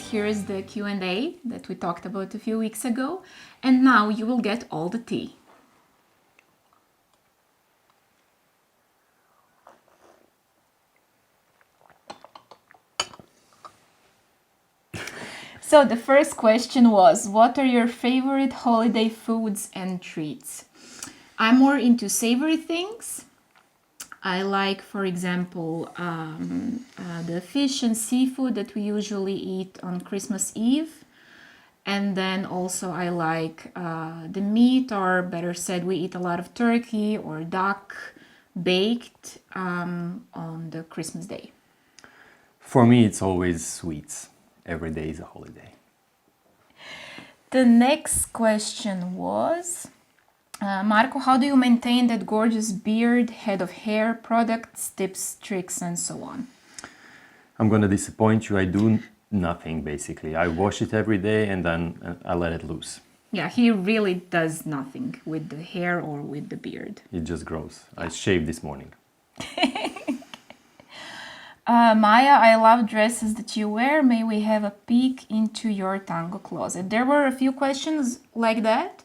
here is the Q&A that we talked about a few weeks ago. And now you will get all the tea. So the first question was, what are your favorite holiday foods and treats? I'm more into savory things. I like, for example, the fish and seafood that we usually eat on Christmas Eve. And then also I like the meat, or better said, we eat a lot of turkey or duck baked on the Christmas day. For me, it's always sweets. Every day is a holiday. The next question was, Marco, how do you maintain that gorgeous beard, head of hair, products, tips, tricks, and so on? I'm going to disappoint you. I do nothing, basically. I wash it every day and then I let it loose. Yeah, he really does nothing with the hair or with the beard. It just grows. Yeah. I shaved this morning. Maja, I love dresses that you wear. May we have a peek into your tango closet? There were a few questions like that.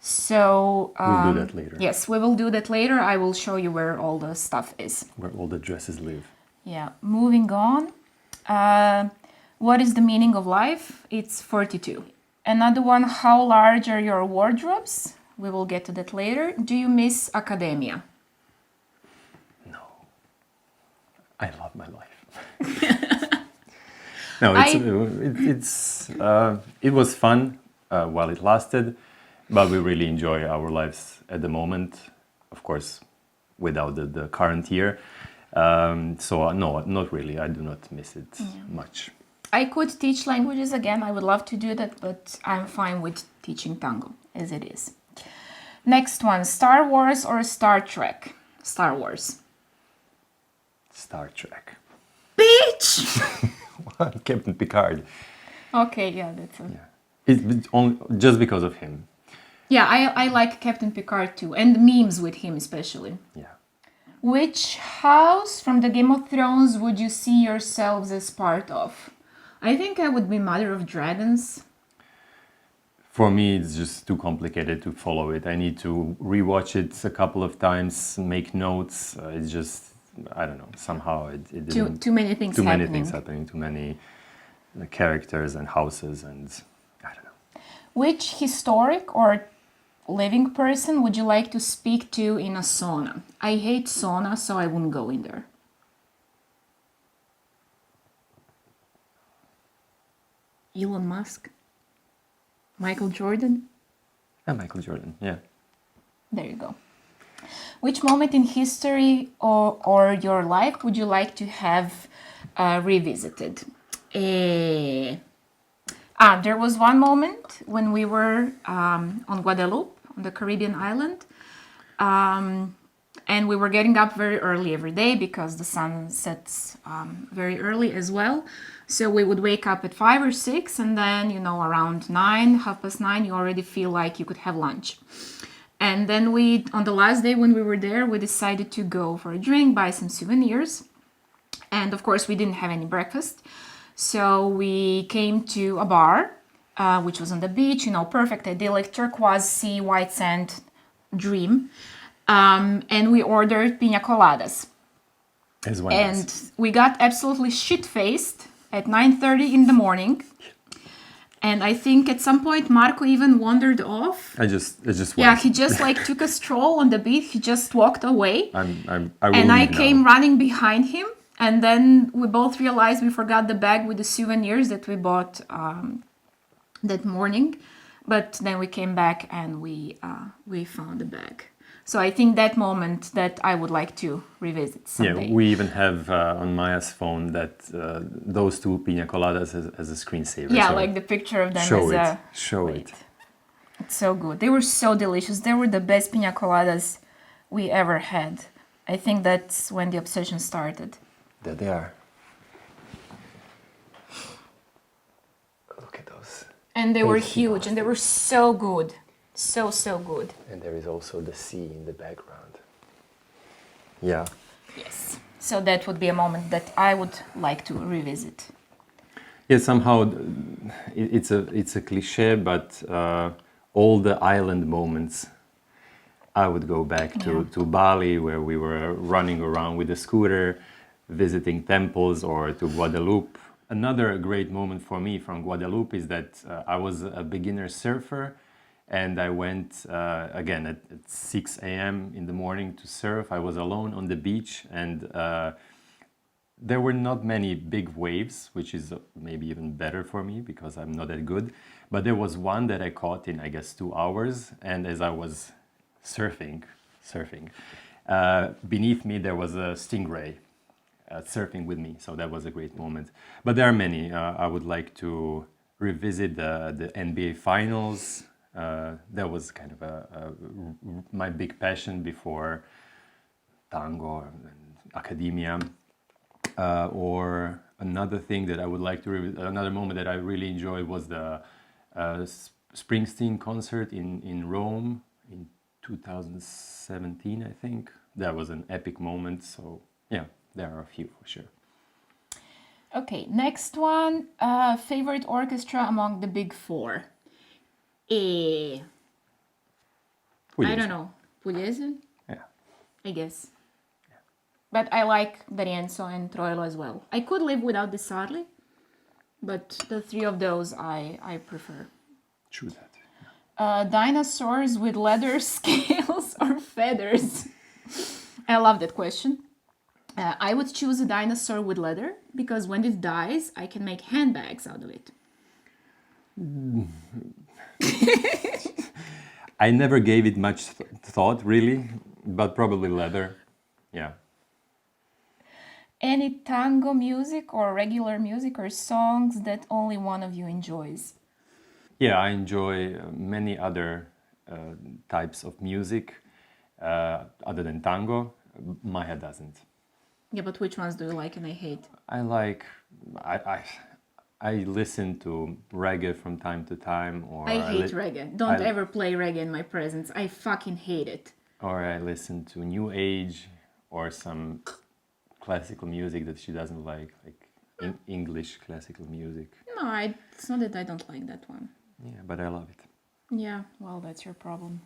So we'll do that later. Yes, we will do that later. I will show you where all the stuff is. Where all the dresses live. Yeah, moving on. What is the meaning of life? It's 42. Another one, how large are your wardrobes? We will get to that later. Do you miss academia? I love my life. No, it was fun while it lasted, but we really enjoy our lives at the moment. Of course, without the current year. So no, not really. I do not miss it much. I could teach languages again. I would love to do that, but I'm fine with teaching tango as it is. Next one, Star Wars or Star Trek? Star Wars. Star Trek. Bitch! What? Captain Picard. Okay, yeah, that's it. Yeah. It's only just because of him. Yeah, I like Captain Picard too, and memes with him especially. Yeah. Which house from the Game of Thrones would you see yourselves as part of? I think I would be Mother of Dragons. For me, it's just too complicated to follow it. I need to rewatch it a couple of times, make notes. It's just, I don't know, somehow it didn't... Too many things happening. Too many things happening, too many characters and houses and I don't know. Which historic or living person would you like to speak to in a sauna? I hate sauna, so I wouldn't go in there. Elon Musk? Michael Jordan? Michael Jordan, yeah. There you go. Which moment in history or your life would you like to have revisited? There was one moment when we were on Guadeloupe, on the Caribbean island, and we were getting up very early every day because the sun sets very early as well. So we would wake up at 5 or 6, and then, around 9, 9:30, you already feel like you could have lunch. And then on the last day when we were there, we decided to go for a drink, buy some souvenirs. And of course, we didn't have any breakfast. So we came to a bar, which was on the beach, perfect, idyllic, turquoise sea, white sand, dream. And we ordered piña coladas. As well. And we got absolutely shit-faced at 9:30 in the morning. And I think at some point Marco even wandered off. I just went. Yeah, he just took a stroll on the beach. He just walked away. I came running behind him. And then we both realized we forgot the bag with the souvenirs that we bought that morning. But then we came back and we found the bag. So I think that moment that I would like to revisit someday. Yeah, we even have on Maya's phone that those two piña coladas as a screensaver. Yeah, so the picture of them. Show it. It's so good. They were so delicious. They were the best piña coladas we ever had. I think that's when the obsession started. There they are. Look at those. And they were huge and they were so good. So good. And there is also the sea in the background. Yeah. Yes. So that would be a moment that I would like to revisit. Yeah, somehow it's a cliche, but all the island moments, I would go back to Bali, where we were running around with a scooter, visiting temples, or to Guadeloupe. Another great moment for me from Guadeloupe is that I was a beginner surfer, and I went again at 6 a.m. in the morning to surf. I was alone on the beach, and there were not many big waves, which is maybe even better for me because I'm not that good. But there was one that I caught in, I guess, 2 hours. And as I was surfing, beneath me there was a stingray surfing with me. So that was a great moment. But there are many. I would like to revisit the NBA Finals. That was kind of my big passion before tango and academia. Or another thing that I would like to another moment that I really enjoyed was the Springsteen concert in Rome in 2017, I think. That was an epic moment. So yeah, there are a few for sure. Okay, next one. Favorite orchestra among the big four? I don't know. Pugliese? Yeah. I guess. But I like D'Arienzo and Troilo as well. I could live without the Sarli, but the three of those I prefer. True that. Dinosaurs with leather scales or feathers? I love that question. I would choose a dinosaur with leather because when it dies, I can make handbags out of it. I never gave it much thought, really, but probably leather. Yeah. Any tango music or regular music or songs that only one of you enjoys? Yeah, I enjoy many other types of music other than tango. Maja doesn't. Yeah, but which ones do you like and I hate? I listen to reggae from time to time, or I hate reggae. Don't ever play reggae in my presence. I fucking hate it. Or I listen to new age or some classical music that she doesn't like English classical music. No, it's not that I don't like that one. Yeah, but I love it. Yeah, well, that's your problem.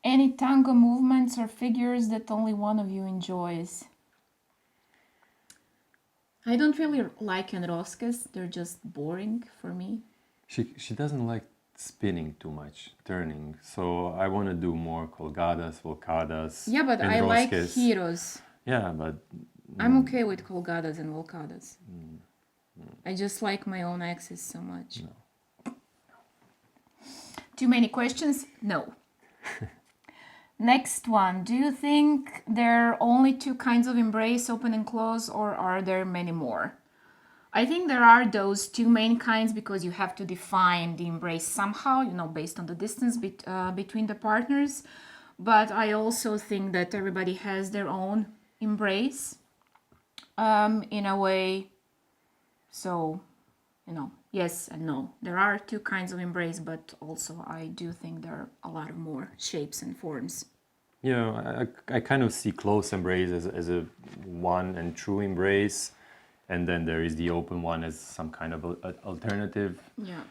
Any tango movements or figures that only one of you enjoys? I don't really like enrosques. They're just boring for me. She doesn't like spinning too much, turning. So I want to do more colgadas, volcadas. Yeah, but I like heroes. Yeah, but I'm okay with colgadas and volcadas. I just like my own axis so much. No. Too many questions? No. Next one. Do you think there are only two kinds of embrace, open and close, or are there many more? I think there are those two main kinds because you have to define the embrace somehow, based on the distance between the partners. But I also think that everybody has their own embrace in a way. So, yes and no. There are two kinds of embrace, but also I do think there are a lot of more shapes and forms. Yeah, I kind of see close embrace as a one and true embrace, and then there is the open one as some kind of alternative. Yeah.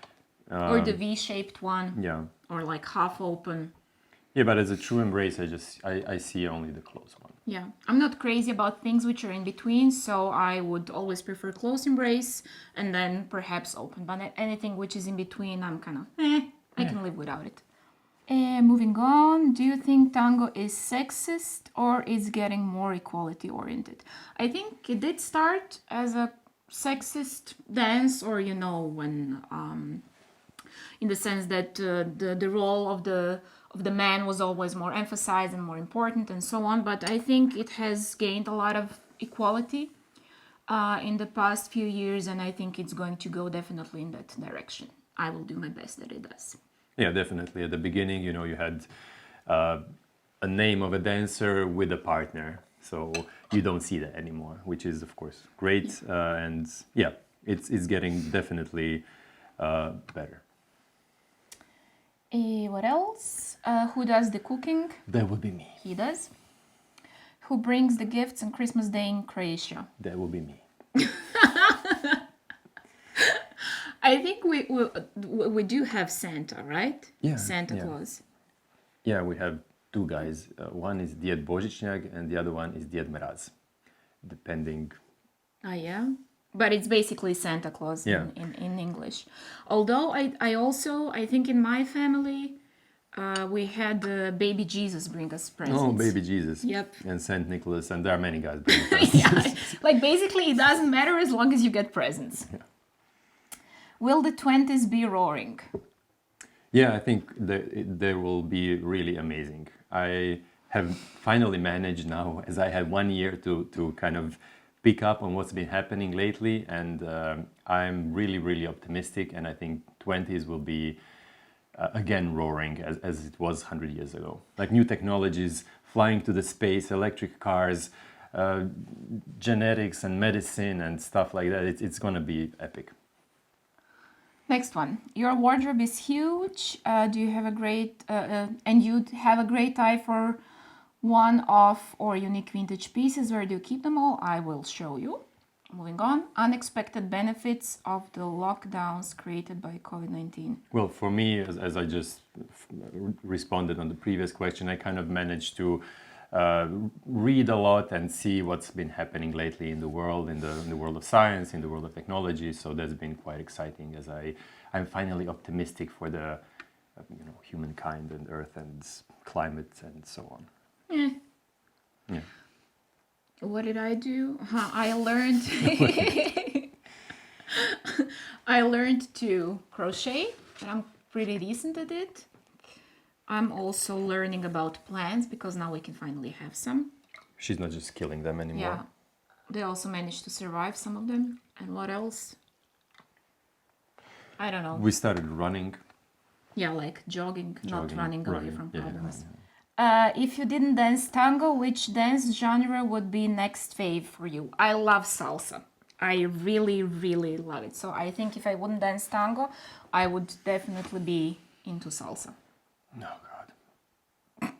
Or the V-shaped one. Yeah. Or like half open. Yeah, but as a true embrace, I see only the close one. Yeah, I'm not crazy about things which are in between, so I would always prefer close embrace and then perhaps open. But anything which is in between, I'm kind of, I can live without it. Moving on, do you think tango is sexist or is getting more equality oriented? I think it did start as a sexist dance, or when in the sense that the role of the man was always more emphasized and more important and so on. But I think it has gained a lot of equality in the past few years, and I think it's going to go definitely in that direction. I will do my best that it does. Yeah, definitely. At the beginning, you had a name of a dancer with a partner. So you don't see that anymore, which is, of course, great. And yeah, it's getting definitely better. What else? Who does the cooking? That would be me. He does. Who brings the gifts on Christmas Day in Croatia? That would be me. I think we do have Santa, right? Yeah, Santa yeah. Claus. Yeah, we have two guys. One is Djed Božićnjak and the other one is Djed Mraz, depending. Oh, yeah. But it's basically Santa Claus Yeah. in English. Although I think in my family, we had baby Jesus bring us presents. Oh, baby Jesus. Yep. And Saint Nicholas, and there are many guys bringing presents. Yeah. Like basically it doesn't matter as long as you get presents. Yeah. Will the 20s be roaring? Yeah, I think they will be really amazing. I have finally managed now, as I had 1 year to kind of pick up on what's been happening lately, and I'm really, really optimistic, and I think 20s will be again roaring as it was 100 years ago. Like new technologies, flying to the space, electric cars, genetics and medicine and stuff like that. It's going to be epic. Next one. Your wardrobe is huge. Do you have a great and you have a great eye for one-off or unique vintage pieces? Where do you keep them all? I will show you. Moving on. Unexpected benefits of the lockdowns created by COVID-19. Well, for me, as I just responded on the previous question, I kind of managed to read a lot and see what's been happening lately in the world, in the world of science, in the world of technology. So that's been quite exciting, as I'm finally optimistic for the humankind and Earth and climate and so on. Eh. Yeah. What did I do? I learned I learned to crochet, and I'm pretty decent at it. I'm also learning about plants because now we can finally have some. She's not just killing them anymore. Yeah. They also managed to survive, some of them. And what else? I don't know. We started running. Yeah, like jogging, not running away from yeah, problems. yeah. If you didn't dance tango, which dance genre would be next fave for you? I love salsa. I really, really love it. So I think if I wouldn't dance tango, I would definitely be into salsa. Oh, God.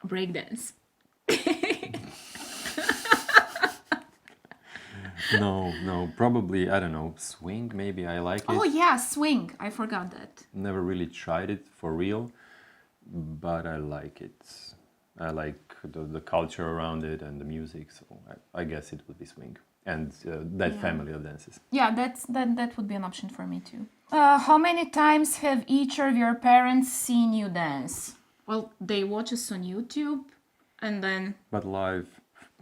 Breakdance. No, probably, I don't know, swing, maybe I like it. Oh yeah, swing. I forgot that. Never really tried it for real, but I like it. I like the culture around it and the music, so I guess it would be swing. And that family of dances. Yeah, that would be an option for me too. How many times have each of your parents seen you dance? Well, they watch us on YouTube, and then But live,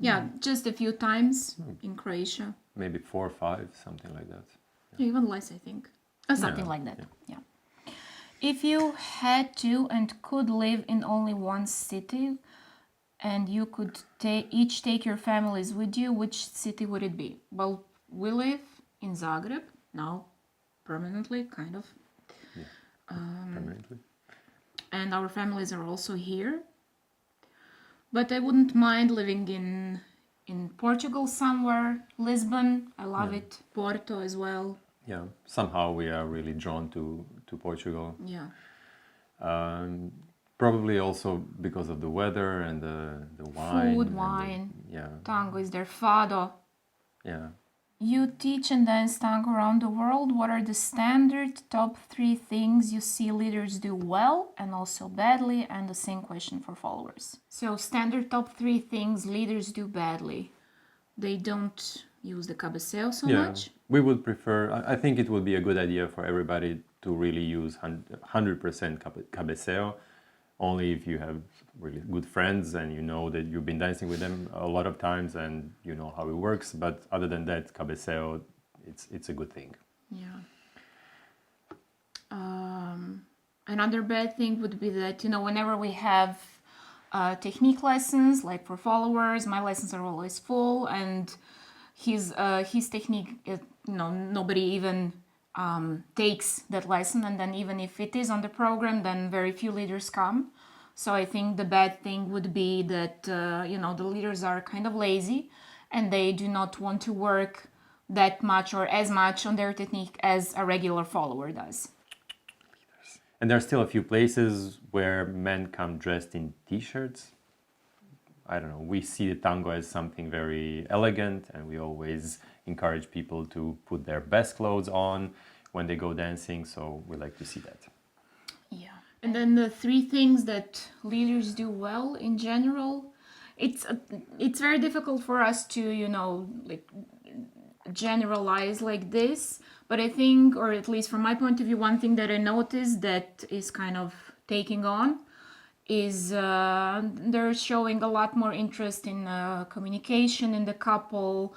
yeah, just a few times in Croatia. maybe 4 or 5, something like that. Even less, I think. Something Yeah, like that. Yeah. If you had to and could live in only one city, and you could each take your families with you, which city would it be? Well, we live in Zagreb now, permanently, kind of. Permanently. And our families are also here. But I wouldn't mind living in Portugal somewhere, Lisbon, I love it, Porto as well. Yeah, somehow we are really drawn to Portugal. Yeah. Probably also because of the weather and the wine. Food, and wine, yeah, tango is their fado. yeah. You teach and dance tango around the world. What are the standard top 3 things you see leaders do well and also badly? And the same question for followers. So standard top 3 things leaders do badly. They don't use the cabeceo so much. We would prefer, I think it would be a good idea for everybody to really use 100% cabeceo, only if you have really good friends and you know that you've been dancing with them a lot of times and you know how it works. But other than that, cabeceo, it's a good thing. Yeah. Another bad thing would be that, whenever we have technique lessons, like for followers, my lessons are always full, and his technique, nobody even takes that lesson, and then even if it is on the program, then very few leaders come. So I think the bad thing would be that the leaders are kind of lazy, and they do not want to work that much or as much on their technique as a regular follower does. And there are still a few places where men come dressed in t-shirts. I don't know, we see the tango as something very elegant, and we always encourage people to put their best clothes on when they go dancing. So we like to see that. Yeah. And then the three things that leaders do well in general. It's very difficult for us to, like generalize like this, but I think, or at least from my point of view, one thing that I noticed that is kind of taking on is they're showing a lot more interest in communication in the couple,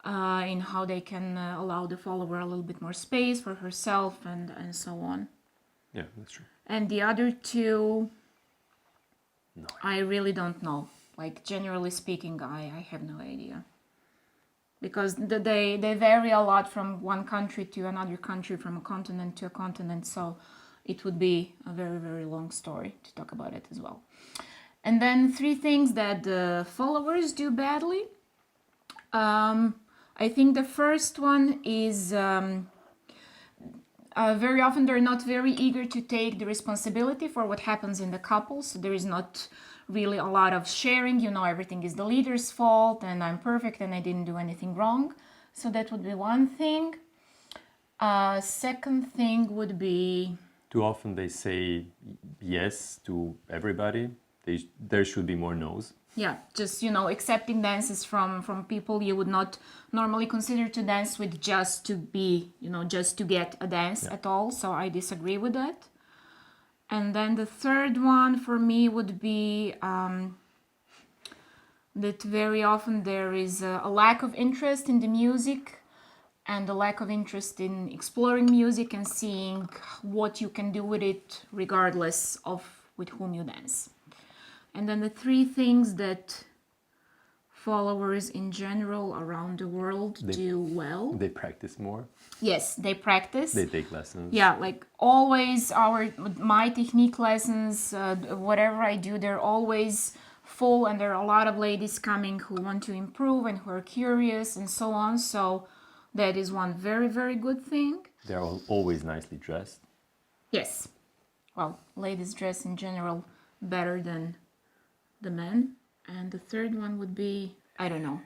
in how they can allow the follower a little bit more space for herself and so on. Yeah, that's true. And the other two, No. I really don't know. Like, generally speaking, I have no idea. Because they vary a lot from one country to another country, from a continent to a continent. So it would be a very, very long story to talk about it as well. And then three things that the followers do badly. I think the first one is very often they're not very eager to take the responsibility for what happens in the couple. So there is not really a lot of sharing, everything is the leader's fault and I'm perfect and I didn't do anything wrong. So that would be one thing. Second thing would be... Too often they say yes to everybody. There should be more no's. Yeah, just, accepting dances from people you would not normally consider to dance with just to be, just to get a dance at all. So I disagree with that. And then the third one for me would be that very often there is a lack of interest in the music and a lack of interest in exploring music and seeing what you can do with it regardless of with whom you dance. And then the three things that followers in general around the world do well. They practice more. Yes, they practice. They take lessons. Yeah, like always my technique lessons, whatever I do, they're always full and there are a lot of ladies coming who want to improve and who are curious and so on. So that is one very, very good thing. They're always nicely dressed. Yes. Well, ladies dress in general better than the men. And the third one would be, I don't know.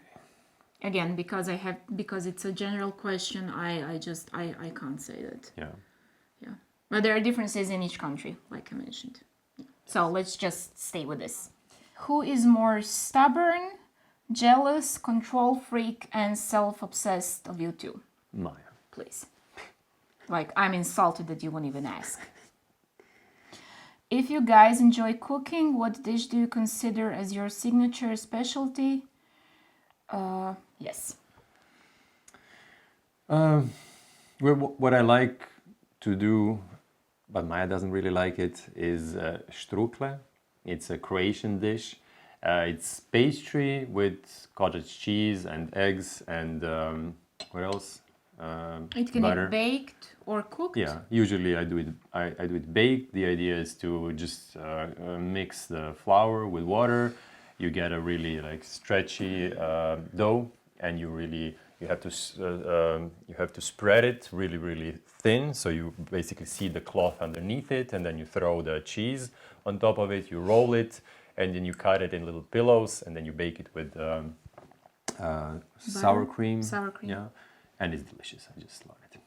Again, because it's a general question, I can't say that. Yeah. Yeah. But there are differences in each country, like I mentioned. So let's just stay with this. Who is more stubborn, jealous, control freak, and self-obsessed of you two? Maja. Please. Like, I'm insulted that you won't even ask. If you guys enjoy cooking, what dish do you consider as your signature specialty? Yes. What I like to do, but Maja doesn't really like it, is štrukle. It's a Croatian dish. It's pastry with cottage cheese and eggs and what else? It can butter. be baked or cooked. Yeah, usually I do it baked. The idea is to just mix the flour with water. You get a really stretchy dough, and you have to spread it really, really thin. So you basically see the cloth underneath it, and then you throw the cheese on top of it. You roll it, and then you cut it in little pillows, and then you bake it with sour cream. Sour cream. Yeah. And it's delicious. I just love it.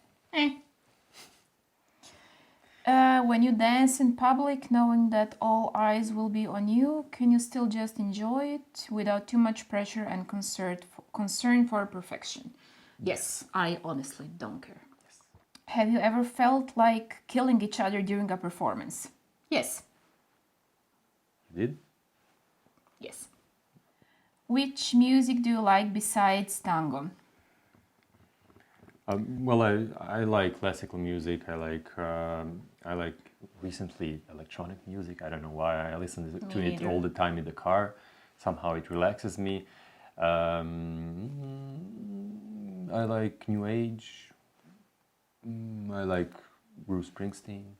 When you dance in public, knowing that all eyes will be on you, can you still just enjoy it without too much pressure and concern for perfection? Yes, I honestly don't care. Yes. Have you ever felt like killing each other during a performance? Yes. You did? Yes. Which music do you like besides tango? Well, I like classical music. I like recently electronic music. I don't know why. I listen to it all the time in the car. Somehow it relaxes me. I like New Age. I like Bruce Springsteen.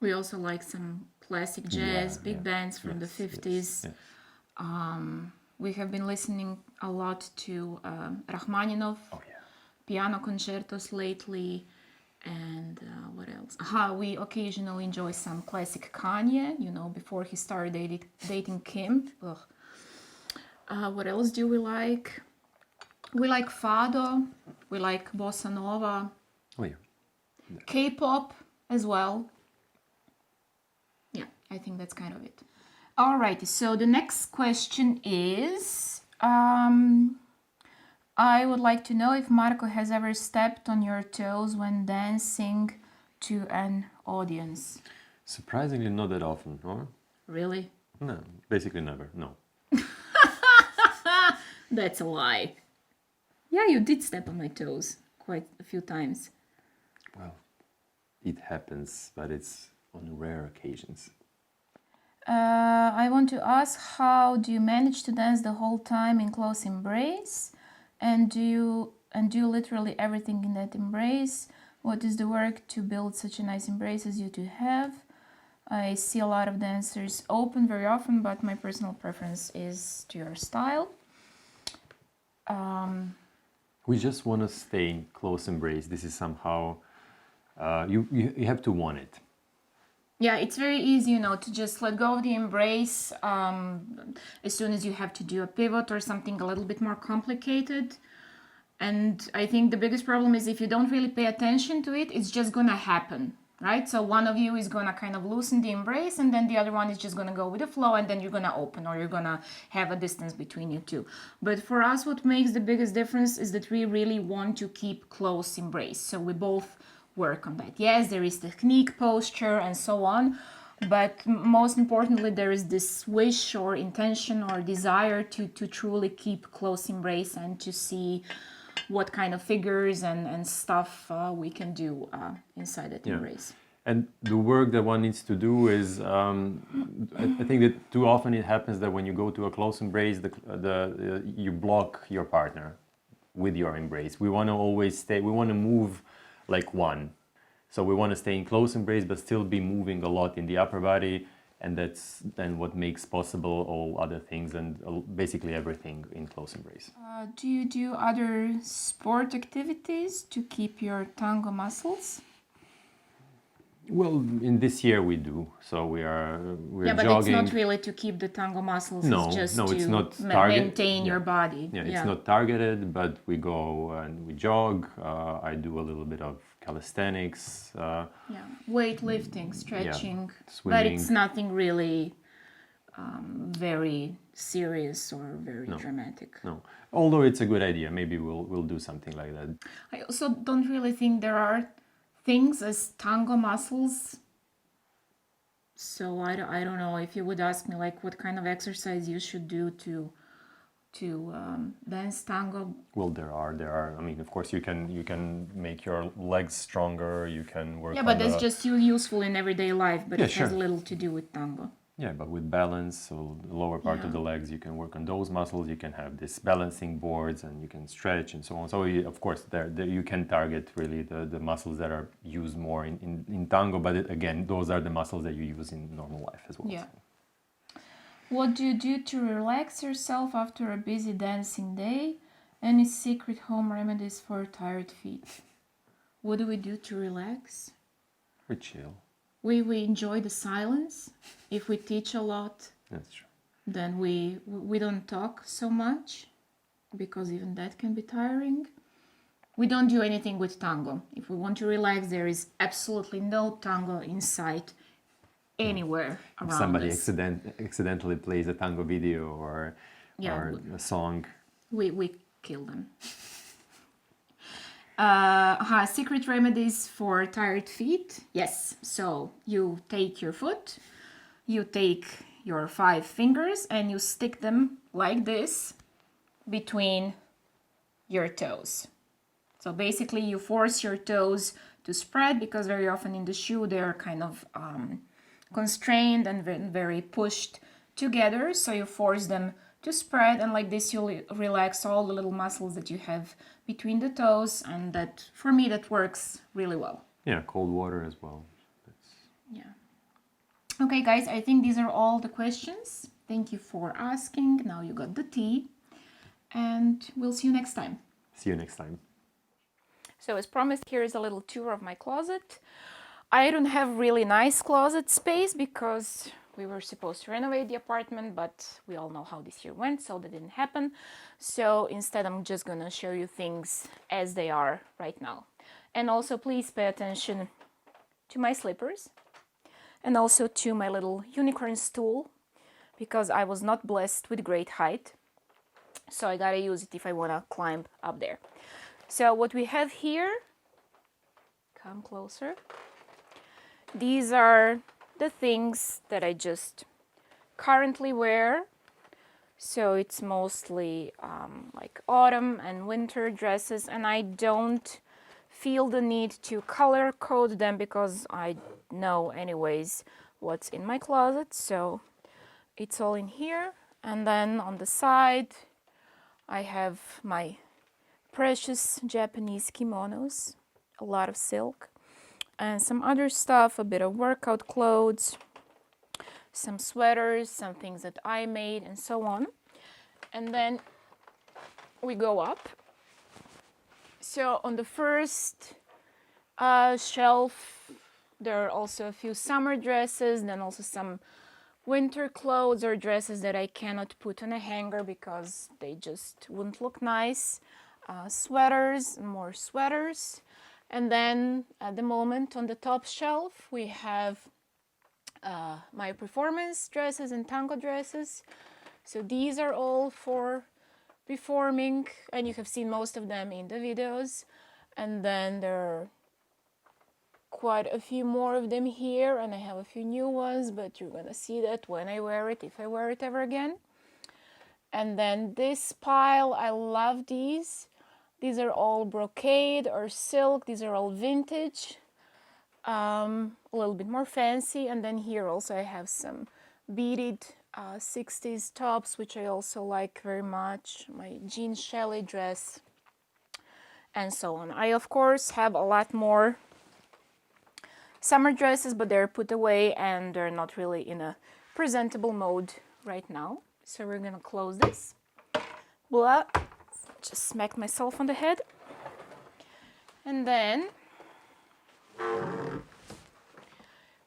We also like some classic jazz, big bands from the 50s. Yes. We have been listening a lot to Rachmaninoff, piano concertos lately, and what else? We occasionally enjoy some classic Kanye, before he started dating Kim. What else do we like? We like fado, we like bossa nova, Oh yeah. K-pop as well. Yeah, I think that's kind of it. Alrighty, so the next question is, I would like to know if Marko has ever stepped on your toes when dancing to an audience. Surprisingly, not that often, or? Really? No, basically never. No. That's a lie. Yeah, you did step on my toes quite a few times. Well, it happens, but it's on rare occasions. I want to ask, how do you manage to dance the whole time in close embrace? And do you literally everything in that embrace? What is the work to build such a nice embrace as you two have? I see a lot of dancers open very often, but my personal preference is to your style. We just want to stay in close embrace. This is somehow, you have to want it. Yeah, it's very easy, to just let go of the embrace as soon as you have to do a pivot or something a little bit more complicated. And I think the biggest problem is if you don't really pay attention to it, it's just gonna happen, right? So one of you is gonna kind of loosen the embrace, and then the other one is just gonna go with the flow, and then you're gonna open, or you're gonna have a distance between you two. But for us, what makes the biggest difference is that we really want to keep close embrace. So we both work on that. Yes, there is technique, posture, and so on, but most importantly, there is this wish or intention or desire to truly keep close embrace and to see what kind of figures and stuff we can do inside that embrace. And the work that one needs to do is, I think that too often it happens that when you go to a close embrace, you block your partner with your embrace. We want to always stay, we want to move like one. So we want to stay in close embrace, but still be moving a lot in the upper body. And that's then what makes possible all other things and basically everything in close embrace. Do you do other sport activities to keep your tango muscles? Well, in this year we do. So we're but jogging. It's not really to keep the tango muscles. No, it's just it's to not maintain your body. Yeah, it's not targeted, but we go and we jog. I do a little bit of calisthenics. Weightlifting, stretching, swimming. But it's nothing really very serious or very dramatic. No, although it's a good idea. Maybe we'll do something like that. I also don't really think there are things as tango muscles. So I don't know if you would ask me like what kind of exercise you should do to dance tango. Well, there are. I mean, of course, you can make your legs stronger. You can work. Yeah, but that's just useful in everyday life. But it has sure. little to do with tango. Yeah, but with balance, so the lower part of the legs, you can work on those muscles. You can have this balancing boards, and you can stretch and so on. So of course, there you can target really the muscles that are used more in tango. But again, those are the muscles that you use in normal life as well. Yeah. So. What do you do to relax yourself after a busy dancing day? Any secret home remedies for tired feet? What do we do to relax? We chill. We enjoy the silence. If we teach a lot, That's true. Then we don't talk so much, because even that can be tiring. We don't do anything with tango. If we want to relax, there is absolutely no tango in sight anywhere around If somebody us. accidentally plays a tango video or a song, we kill them. Secret remedies for tired feet. Yes, so you take your foot, you take your 5 fingers and you stick them like this between your toes. So basically you force your toes to spread, because very often in the shoe they're kind of constrained and very pushed together. So you force them to spread, and like this you'll relax all the little muscles that you have between the toes, and that, for me, that works really well. Yeah, cold water as well. Yeah. Okay, guys, I think these are all the questions. Thank you for asking. Now you got the tea, and we'll see you next time. See you next time. So as promised, here is a little tour of my closet. I don't have really nice closet space because, We were supposed to renovate the apartment, but we all know how this year went, so that didn't happen. So instead, I'm just gonna show you things as they are right now. And also, please pay attention to my slippers and also to my little unicorn stool, because I was not blessed with great height. So I gotta use it if I wanna climb up there. So what we have here, come closer. These are the things that I just currently wear. So it's mostly like autumn and winter dresses, and I don't feel the need to color code them because I know anyways what's in my closet. So it's all in here. And then on the side I have my precious Japanese kimonos, a lot of silk, and some other stuff, a bit of workout clothes, some sweaters, some things that I made, and so on. And then we go up. So on the first shelf, there are also a few summer dresses, then also some winter clothes or dresses that I cannot put on a hanger because they just wouldn't look nice. Sweaters, more sweaters. And then at the moment on the top shelf, we have my performance dresses and tango dresses. So these are all for performing, and you have seen most of them in the videos. And then there are quite a few more of them here, and I have a few new ones, but you're gonna see that when I wear it, if I wear it ever again. And then this pile, I love these. These are all brocade or silk. These are all vintage, a little bit more fancy. And then here also I have some beaded 60s tops, which I also like very much. My jean chalet dress, and so on. I of course have a lot more summer dresses, but they're put away and they're not really in a presentable mode right now. So we're gonna close this. Blah. Just smacked myself on the head. And then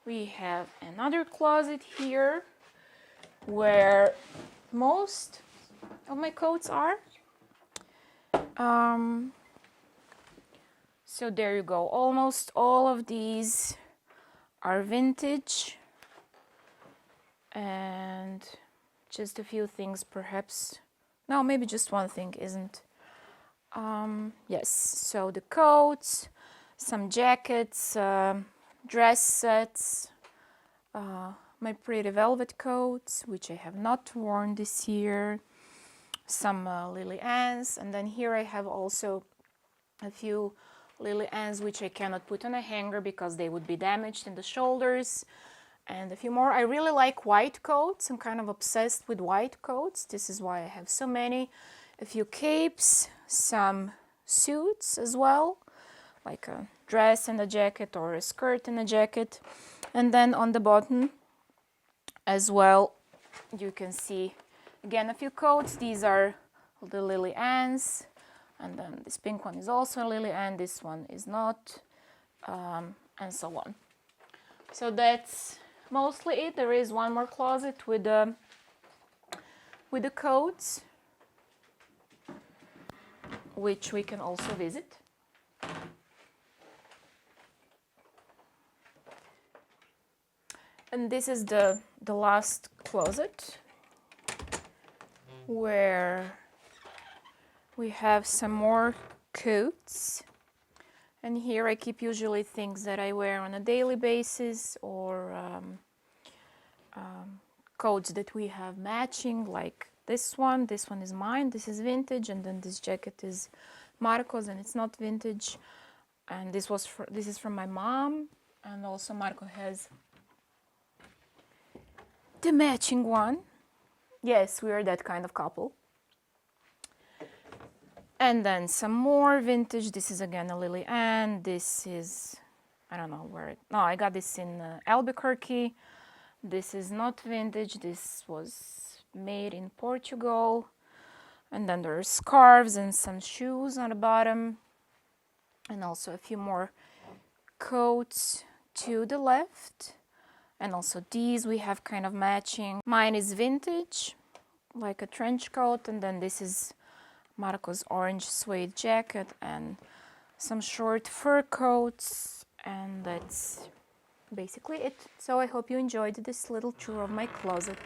we have another closet here where most of my coats are. So there you go. Almost all of these are vintage, and just a few things perhaps. No, maybe just one thing isn't. Yes, so the coats, some jackets, dress sets, my pretty velvet coats, which I have not worn this year, some Lily Ann's, and then here I have also a few Lily Ann's which I cannot put on a hanger because they would be damaged in the shoulders, and a few more. I really like white coats. I'm kind of obsessed with white coats. This is why I have so many. A few capes, some suits as well, like a dress and a jacket or a skirt and a jacket. And then on the bottom as well, you can see again a few coats. These are the Lily Ann's, and then this pink one is also a Lily Ann, this one is not, and so on. So that's mostly it. There is one more closet with the coats, which we can also visit. And this is the last closet, where we have some more coats. And here I keep usually things that I wear on a daily basis, or coats that we have matching, like this one. This one is mine, this is vintage, and then this jacket is Marco's and it's not vintage. And this is from my mom, and also Marco has the matching one. Yes, we are that kind of couple. And then some more vintage. This is again a Lily Ann. This is, I don't know where no, I got this in Albuquerque. This is not vintage. This was made in Portugal. And then there are scarves and some shoes on the bottom. And also a few more coats to the left. And also these we have kind of matching. Mine is vintage, like a trench coat, and then this is Marko's orange suede jacket and some short fur coats, and that's basically it. So I hope you enjoyed this little tour of my closet.